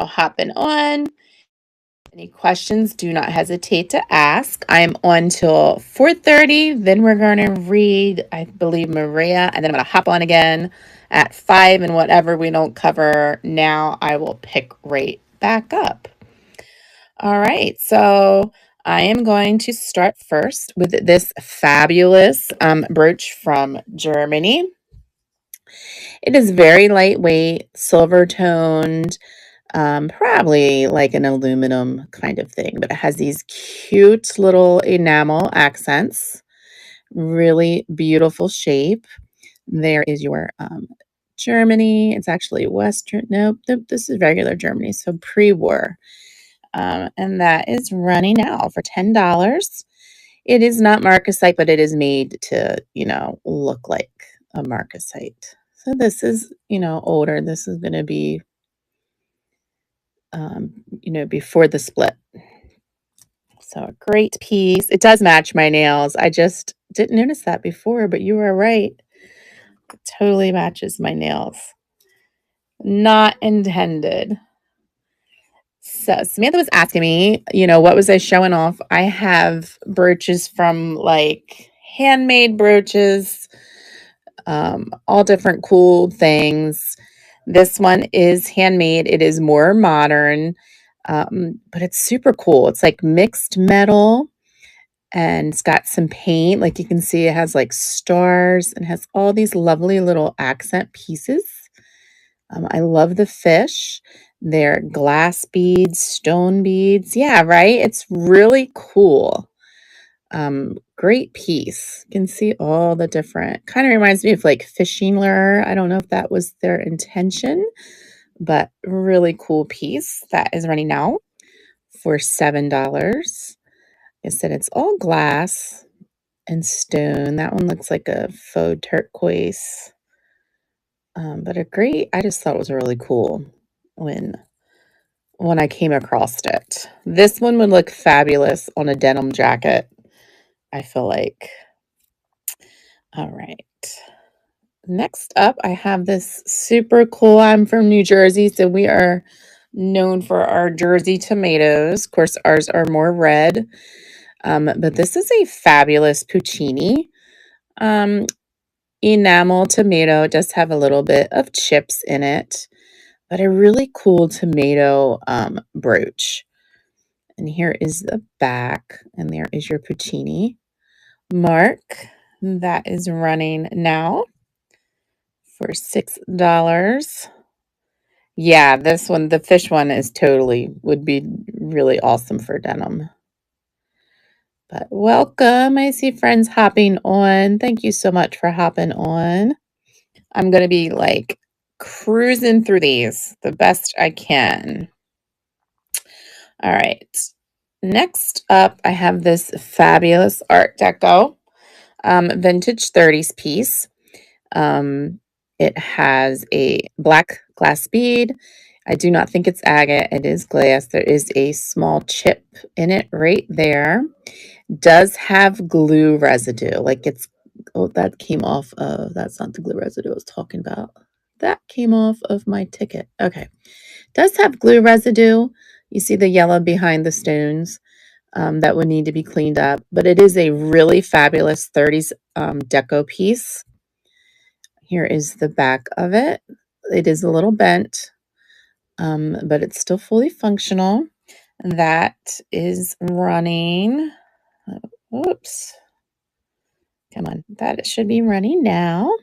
hopping on. Any questions, do not hesitate to ask. I'm on till 4:30. Then we're going to read, I believe, Maria, and then I'm going to hop on again at 5. And whatever we don't cover now, I will pick right back up. All right. So I am going to start first with this fabulous brooch from Germany. It is very lightweight, silver toned, probably like an aluminum kind of thing, but it has these cute little enamel accents. Really beautiful shape. There is your Germany. It's actually Western. Nope, this is regular Germany, so pre-war. And that is running now for $10. It is not marcasite, but it is made to, look like a marcasite. So this is, older. This is going to be, before the split. So a great piece. It does match my nails. I just didn't notice that before, but you were right. It totally matches my nails. Not intended. So Samantha was asking me, what was I showing off? I have brooches from like handmade brooches, all different cool things. This one is handmade. It is more modern, but it's super cool. It's like mixed metal and it's got some paint. Like you can see it has like stars and has all these lovely little accent pieces. I love the fish. They're glass beads, stone beads. Yeah, right? It's really cool. Great piece. You can see all the different, kind of reminds me of like fishing lure. I don't know if that was their intention, but really cool piece that is running now for $7. I said it's all glass and stone. That one looks like a faux turquoise. But I just thought it was really cool when I came across it. This one would look fabulous on a denim jacket, I feel like. All right. Next up, I have this super cool. I'm from New Jersey, so we are known for our Jersey tomatoes. Of course, ours are more red. But this is a fabulous Puccini. Enamel tomato. It does have a little bit of chips in it, but a really cool tomato brooch. And here is the back, and there is your Puccini mark. That is running now for $6. Yeah, this one, the fish one would be really awesome for denim. But welcome. I see friends hopping on. Thank you so much for hopping on. I'm going to be like cruising through these the best I can. All right. Next up, I have this fabulous Art Deco vintage 30s piece. It has a black glass bead. I do not think it's agate. It is glass. There is a small chip in it right there. Does have glue residue. That came off of, that's not the glue residue I was talking about. That came off of my ticket. Okay. Does have glue residue. You see the yellow behind the stones. That would need to be cleaned up. But it is a really fabulous 30s deco piece. Here is the back of it. It is a little bent, but it's still fully functional. That is running. Whoops. Come on. That should be running now.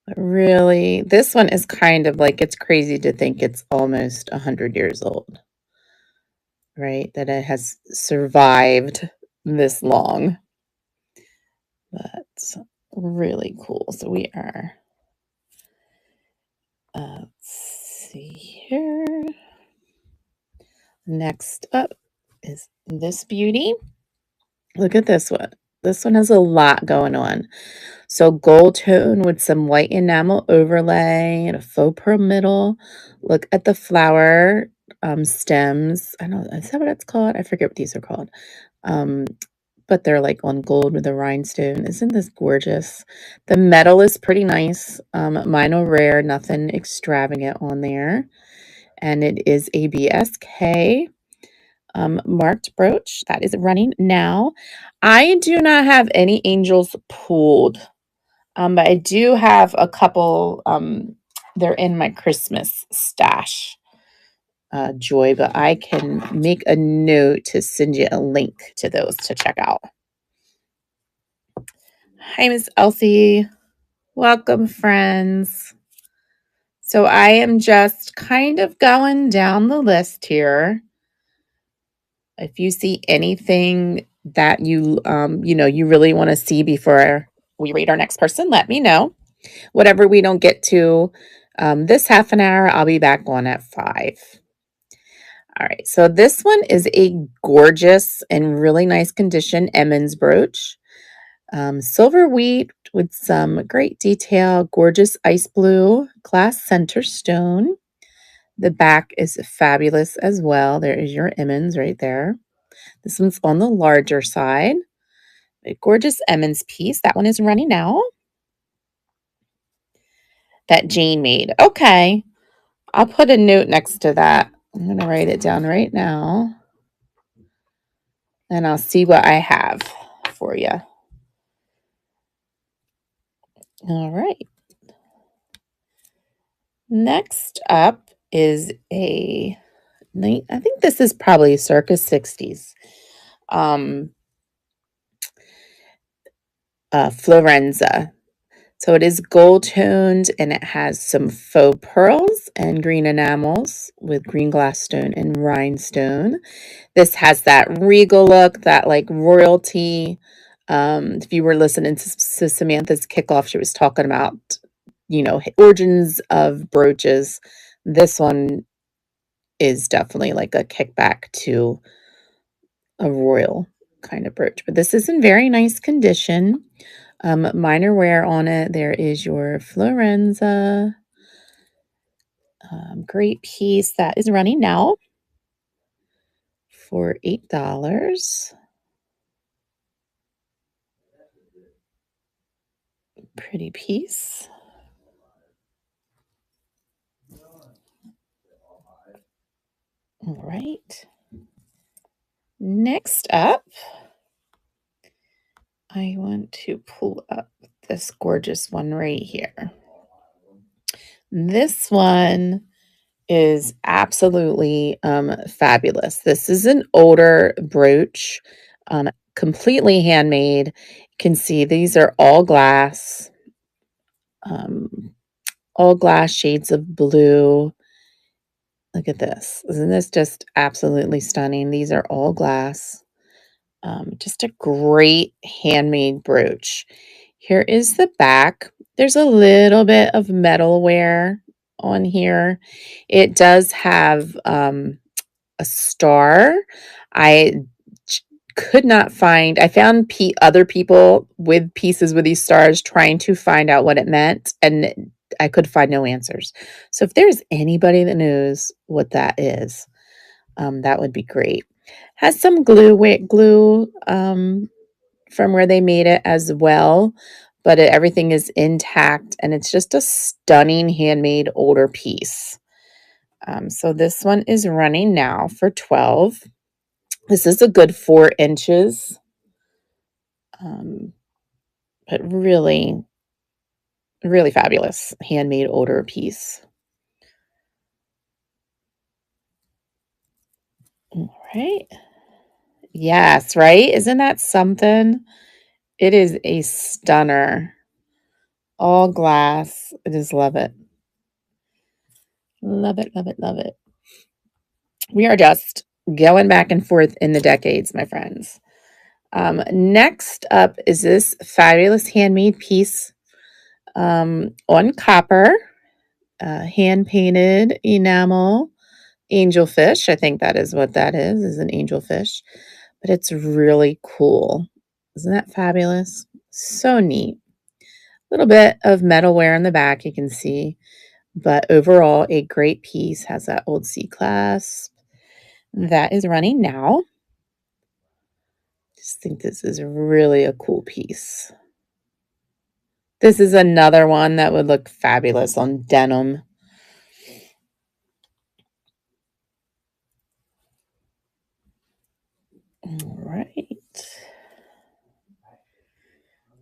But really, this one is kind of like, it's crazy to think it's almost 100 years old. Right? That it has survived this long. But really cool. So we are, let's see here. Next up is this beauty. Look at this one. This one has a lot going on. So gold tone with some white enamel overlay and a faux pearl middle. Look at the flower stems. I don't know, is that what it's called? I forget what these are called. But they're like on gold with a rhinestone. Isn't this gorgeous? The metal is pretty nice. Mine are rare, nothing extravagant on there. and it is a BSK marked brooch that is running now. I do not have any angels pulled, but I do have a couple. They're in my Christmas stash, Joy, but I can make a note to send you a link to those to check out. Hi, Miss Elsie. Welcome, friends. So I am just kind of going down the list here. If you see anything that you really want to see before we read our next person, let me know. Whatever we don't get to this half an hour, I'll be back on at 5. All right, so this one is a gorgeous and really nice condition Emmons brooch. Silver wheat with some great detail, gorgeous ice blue glass center stone. The back is fabulous as well. There is your Emmons right there. This one's on the larger side. A gorgeous Emmons piece. That one is running now. That Jane made. Okay. I'll put a note next to that. I'm going to write it down right now. And I'll see what I have for you. All right. Next up is I think this is probably circa 60s. Florenza. So it is gold toned and it has some faux pearls and green enamels with green glass stone and rhinestone. This has that regal look, that like royalty. If you were listening to Samantha's kickoff, she was talking about, origins of brooches. This one is definitely like a kickback to a royal kind of brooch. But this is in very nice condition. Minor wear on it. There is your Florenza. Great piece that is running now for $8. Pretty piece. All right. Next up, I want to pull up this gorgeous one right here. This one is absolutely fabulous. This is an older brooch, completely handmade. You can see these are all glass shades of blue. Look at this. Isn't this just absolutely stunning? These are all glass. Just a great handmade brooch. Here is the back. There's a little bit of metal wear on here. It does have a star. I could not find, I found other people with pieces with these stars trying to find out what it meant, and I could find no answers. So if there's anybody that knows what that is, that would be great. Has some glue from where they made it as well, but everything is intact, and it's just a stunning handmade older piece. So this one is running now for 12. This is a good 4 inches, but really, really fabulous handmade older piece. All right. Yes, right? Isn't that something? It is a stunner. All glass. I just love it. Love it, love it, love it. We are just going back and forth in the decades, my friends. Next up is this fabulous handmade piece on copper, hand-painted enamel angelfish. I think that is what that is an angelfish. But it's really cool. Isn't that fabulous? So neat. A little bit of metal wear in the back, you can see. But overall, a great piece. Has that old C clasp. That is running now. Just think this is really a cool piece. This is another one that would look fabulous on denim. All right.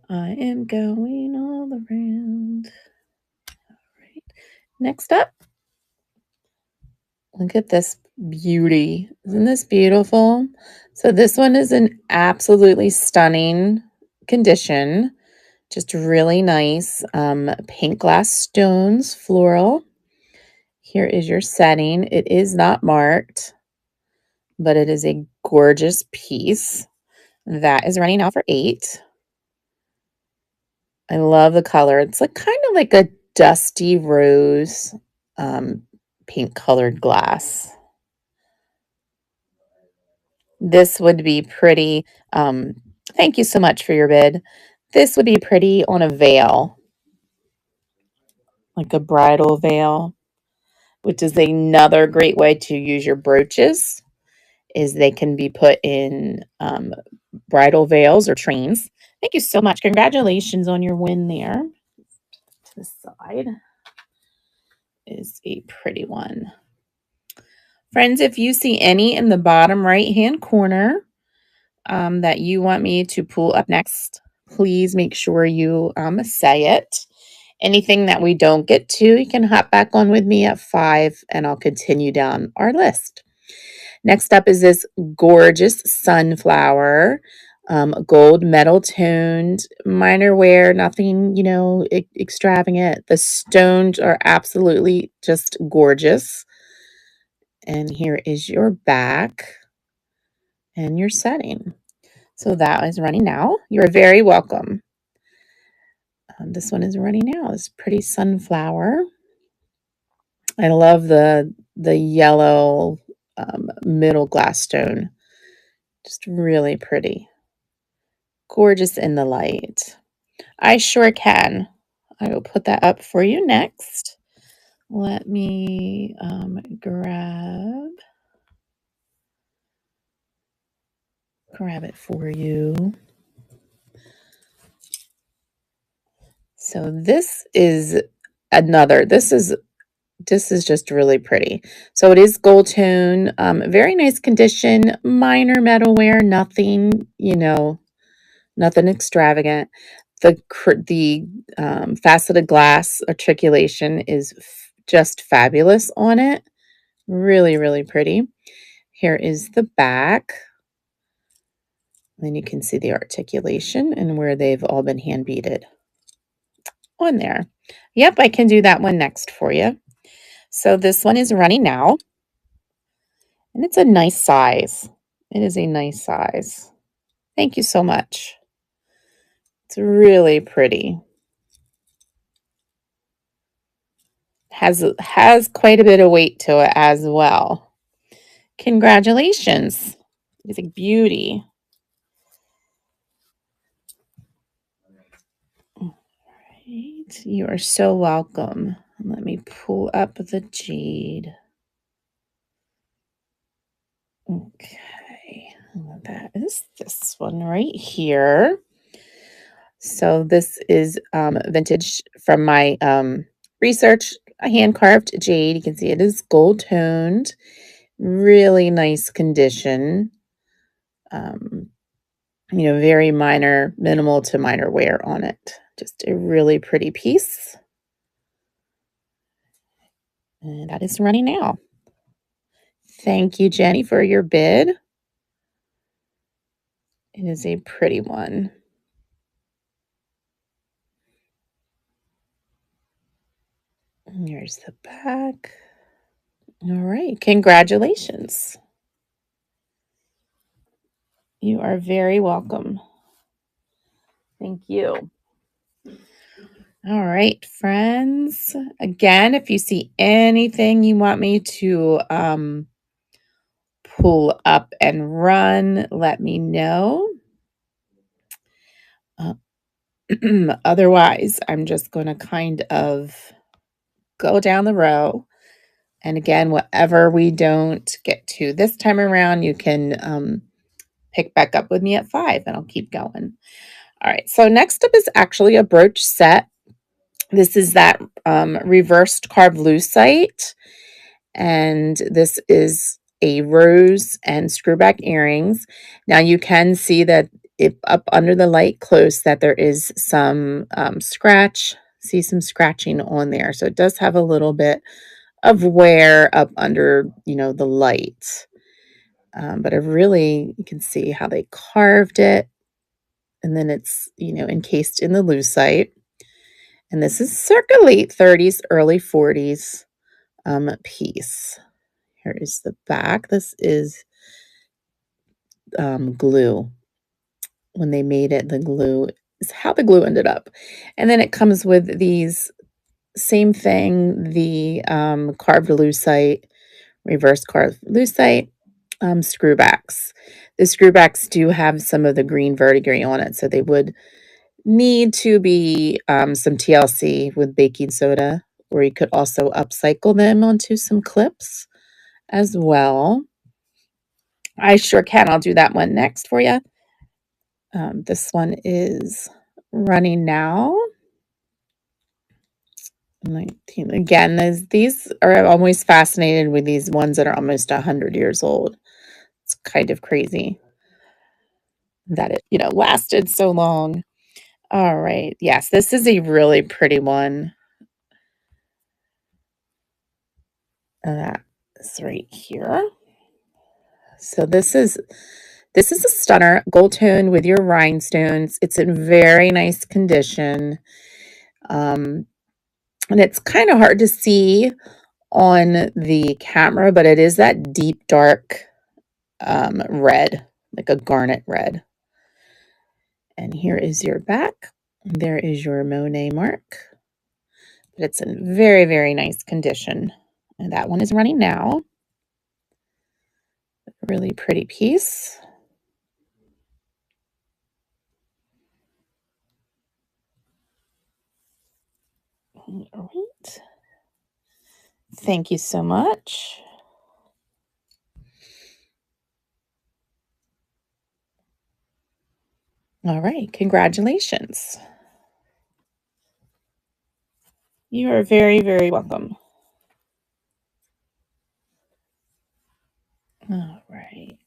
I am going all around. All right. Next up, look at this beauty. Isn't this beautiful? So this one is an absolutely stunning condition. Just really nice pink glass stones, floral. Here is your setting. It is not marked, but it is a gorgeous piece. That is running out for $8. I love the color. It's like kind of like a dusty rose um, pink colored glass. This would be pretty. Thank you so much for your bid. This would be pretty on a veil, like a bridal veil, which is another great way to use your brooches, is they can be put in bridal veils or trains. Thank you so much. Congratulations on your win there. To the side is a pretty one. Friends, if you see any in the bottom right-hand corner that you want me to pull up next, please make sure you say it. Anything that we don't get to, you can hop back on with me at 5 and I'll continue down our list. Next up is this gorgeous sunflower, gold metal toned, minor wear, nothing, extravagant. The stones are absolutely just gorgeous. And here is your back and your setting. So that is running now. You're very welcome. This one is running now. This pretty sunflower. I love the yellow middle glass stone. Just really pretty. Gorgeous in the light. I sure can. I will put that up for you next. Let me grab it for you. So this is this is just really pretty. So it is gold tone, very nice condition, minor metal wear, nothing, nothing extravagant. The faceted glass articulation is just fabulous on it. Really, really pretty. Here is the back. Then you can see the articulation and where they've all been hand beaded on there. Yep, I can do that one next for you. So this one is running now. And it's a nice size. It is a nice size. Thank you so much. It's really pretty. Has quite a bit of weight to it as well. Congratulations. It's a beauty. All right. You are so welcome. Let me pull up the jade. Okay. That is this one right here. So this is vintage from my research, a hand-carved jade. You can see it is gold-toned. Really nice condition. Very minor, minimal to minor wear on it. Just a really pretty piece. And that is running now. Thank you, Jenny, for your bid. It is a pretty one. And here's the back. All right. Congratulations. You are very welcome. Thank you. All right, friends. Again, if you see anything you want me to pull up and run, let me know. Otherwise, I'm just going to kind of go down the row. And again, whatever we don't get to this time around, you can pick back up with me at 5 and I'll keep going. All right, so next up is actually a brooch set. This is that reversed carved lucite. And this is a rose and screwback earrings. Now you can see that if up under the light close that there is some see some scratching on there. So it does have a little bit of wear up under, the light. But you can see how they carved it. And then it's, encased in the lucite. And this is circa late 30s, early 40s piece. Here is the back. This is glue. When they made it, the glue is how the glue ended up. And then it comes with these same thing, the carved lucite, reverse carved lucite screwbacks. The screwbacks do have some of the green verdigris on it, so they would need to be some TLC with baking soda, or you could also upcycle them onto some clips as well. I sure can. I'll do that one next for you. This one is running now. 19. Again, these are always fascinated with these ones that are almost 100 years old. It's kind of crazy that it, lasted so long. All right. Yes, this is a really pretty one. That's right here. So this is a stunner, gold tone with your rhinestones. It's in very nice condition. And it's kind of hard to see on the camera, but it is that deep dark red, like a garnet red. And here is your back. There is your Monet mark. But it's in very, very nice condition. And that one is running now. Really pretty piece. All right. Thank you so much. All right. Congratulations. You are very, very welcome. All right.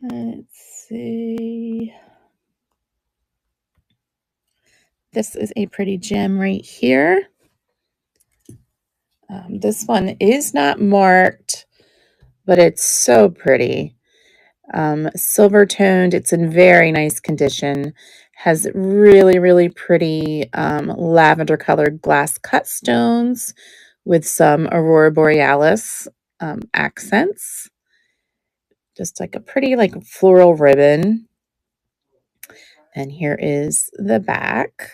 Let's see. This is a pretty gem right here. This one is not marked, but it's so pretty. Silver toned. It's in very nice condition. Has really, really pretty lavender colored glass cut stones with some aurora borealis accents. Just like a pretty floral ribbon. And here is the back.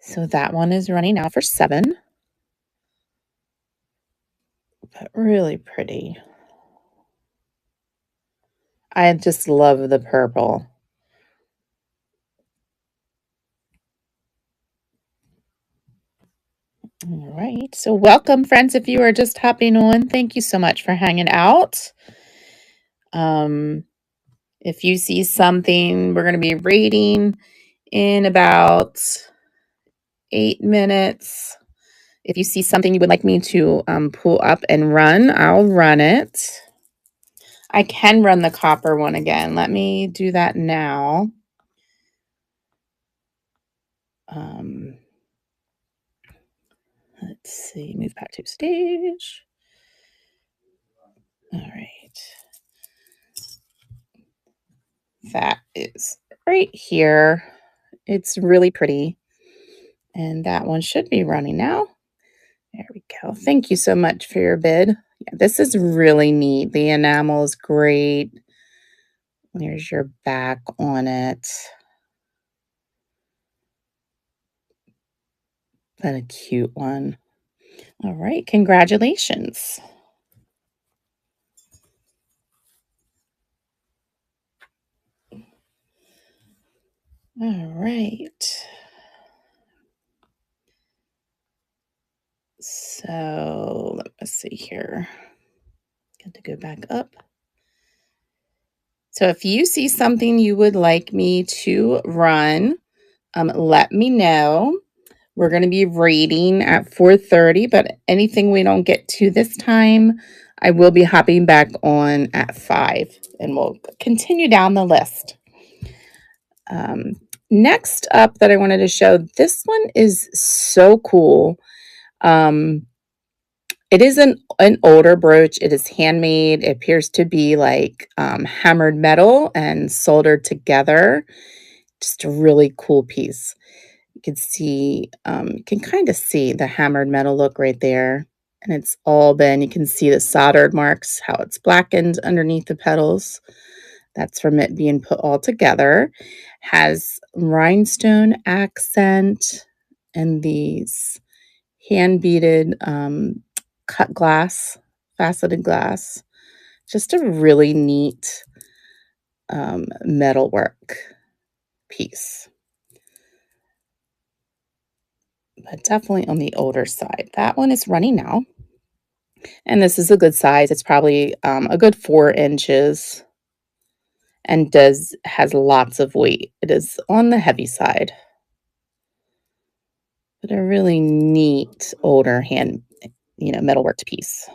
So that one is running now for $7. But really pretty. I just love the purple. All right. So welcome, friends, if you are just hopping on. Thank you so much for hanging out. If you see something, we're going to be rating in about 8 minutes. If you see something you would like me to pull up and run, I'll run it. I can run the copper one again. Let me do that now. Let's see, move back to stage. All right. That is right here. It's really pretty. And that one should be running now. There we go. Thank you so much for your bid. Yeah, this is really neat. The enamel is great. There's your back on it. What a cute one. All right. Congratulations. All right. So let me see here. Got to go back up. So if you see something you would like me to run, let me know. We're going to be rating at 4:30, but anything we don't get to this time, I will be hopping back on at 5, and we'll continue down the list. Next up that I wanted to show, this one is so cool. It is an older brooch. It is handmade. It appears to be like hammered metal and soldered together. Just a really cool piece. You can see, you can kind of see the hammered metal look right there. And it's all been, you can see the soldered marks, how it's blackened underneath the petals. That's from it being put all together. Has rhinestone accent and these hand beaded cut glass, faceted glass. Just a really neat metalwork piece, but definitely on the older side. That one is running now, and this is a good size. It's probably a good 4 inches, and has lots of weight. It is on the heavy side, but a really neat older hand, metalworked piece.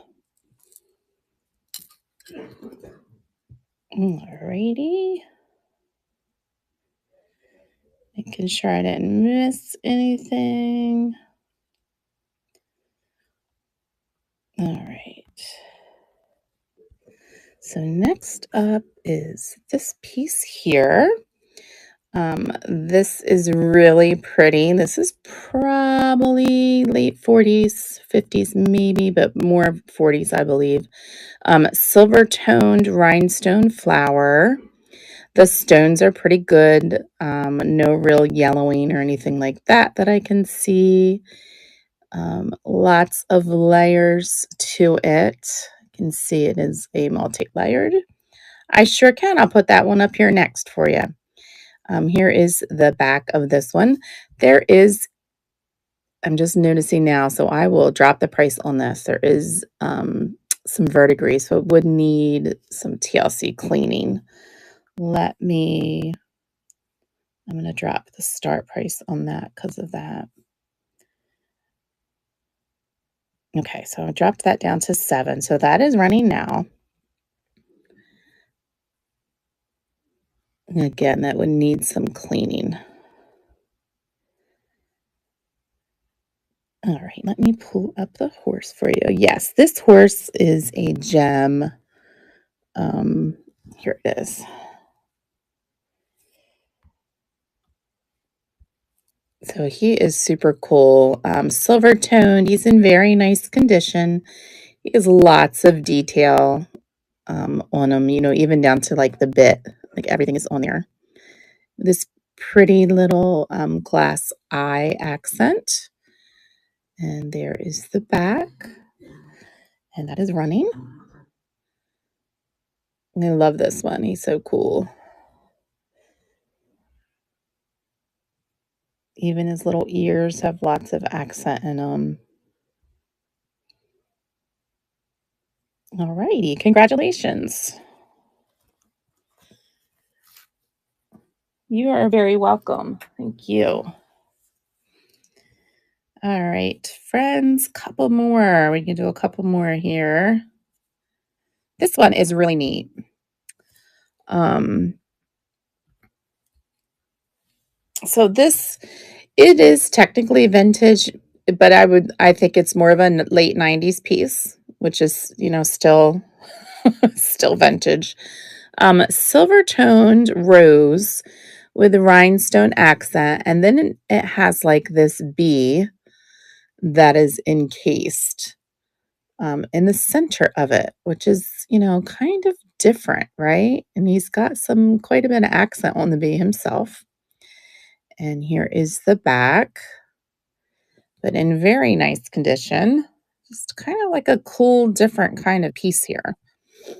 Alrighty. Making sure I didn't miss anything. All right. So next up is this piece here. This is really pretty. This is probably late 40s, 50s maybe, but more 40s, I believe. Silver toned rhinestone flower. The stones are pretty good. No real yellowing or anything like that I can see. Lots of layers to it. You can see it is a multi-layered. I sure can. I'll put that one up here next for you. Here is the back of this one. There is, I'm just noticing now, so I will drop the price on this. There is some verdigris, so it would need some TLC cleaning. I'm going to drop the start price on that because of that. Okay, so I dropped that down to 7. So that is running now. And again, that would need some cleaning. All right, let me pull up the horse for you. Yes, this horse is a gem. Here it is. So he is super cool. Silver toned. He's in very nice condition. He has lots of detail on him, even down to like the bit. Like everything is on there. This pretty little glass eye accent. And there is the back. And that is running. I love this one. He's so cool. Even his little ears have lots of accent in them. All righty. Congratulations. You are very welcome. Thank you. All right, friends, couple more. We can do a couple more here. This one is really neat. So it is technically vintage, but I think it's more of a late 90s piece, which is, still still vintage. Silver toned rose with a rhinestone accent, and then it has like this bee that is encased in the center of it, which is, kind of different, right? And he's got quite a bit of accent on the bee himself. And here is the back, but in very nice condition. Just kind of like a cool, different kind of piece here. I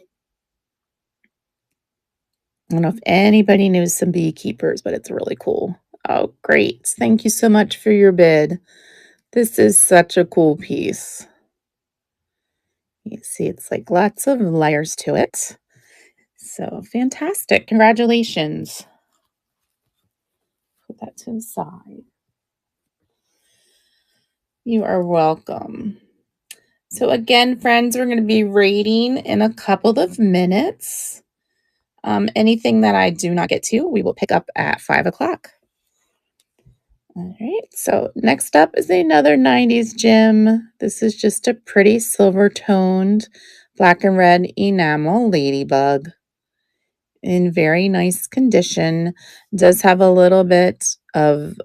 don't know if anybody knows some beekeepers, but it's really cool. Oh, great. Thank you so much for your bid. This is such a cool piece. You see, it's like lots of layers to it. So fantastic. Congratulations. Put that to the side. You are welcome. So again, friends, we're going to be rating in a couple of minutes. Anything that I do not get to, we will pick up at 5 o'clock. All right, so next up is another 90s gem. This is just a pretty silver-toned black and red enamel ladybug in very nice condition. Does have a little bit of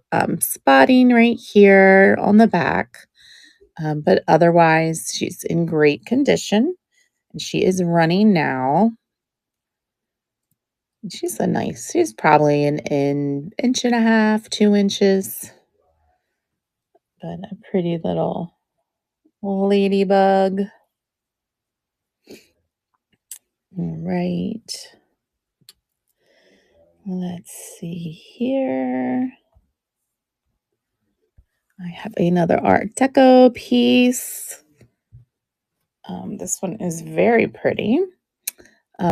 spotting right here on the back, but otherwise she's in great condition. And she is running now. She's probably an inch and a half, 2 inches, but a pretty little ladybug. All right. Let's see here. I have another Art Deco piece. This one is very pretty.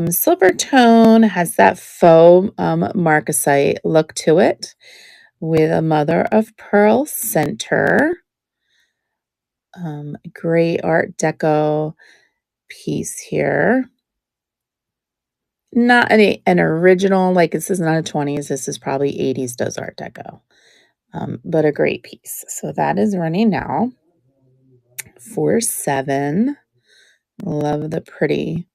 Silver tone, has that faux marcasite look to it with a mother of pearl center. Great Art Deco piece here. Not an original, like this is not a 20s, this is probably 80s does Art Deco. But a great piece. So that is running now for 7. Love the pretty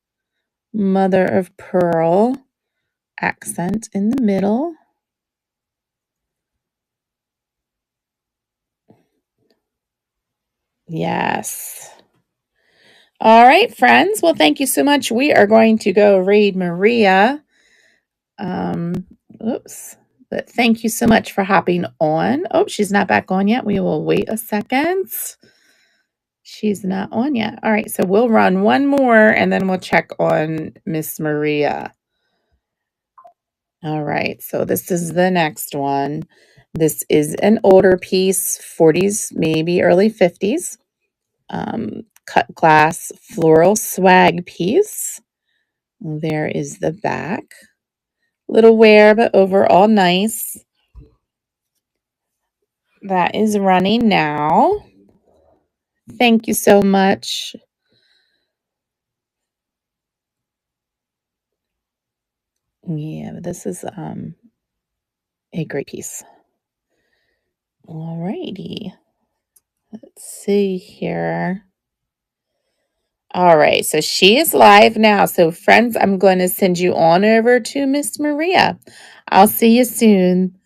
mother of pearl accent in the middle. Yes. All right, friends. Well, thank you so much. We are going to go read Maria. Oops. But thank you so much for hopping on. Oh, she's not back on yet. We will wait a second. She's not on yet. All right, so we'll run one more and then we'll check on Miss Maria. All right, so this is the next one. This is an older piece, 40s, maybe early 50s. Cut glass floral swag piece. There is the back. Little wear, but overall nice. That is running now. Thank you so much. Yeah, this is a great piece. All righty. Let's see here. All right, so she is live now. So friends, I'm going to send you on over to Miss Maria. I'll see you soon.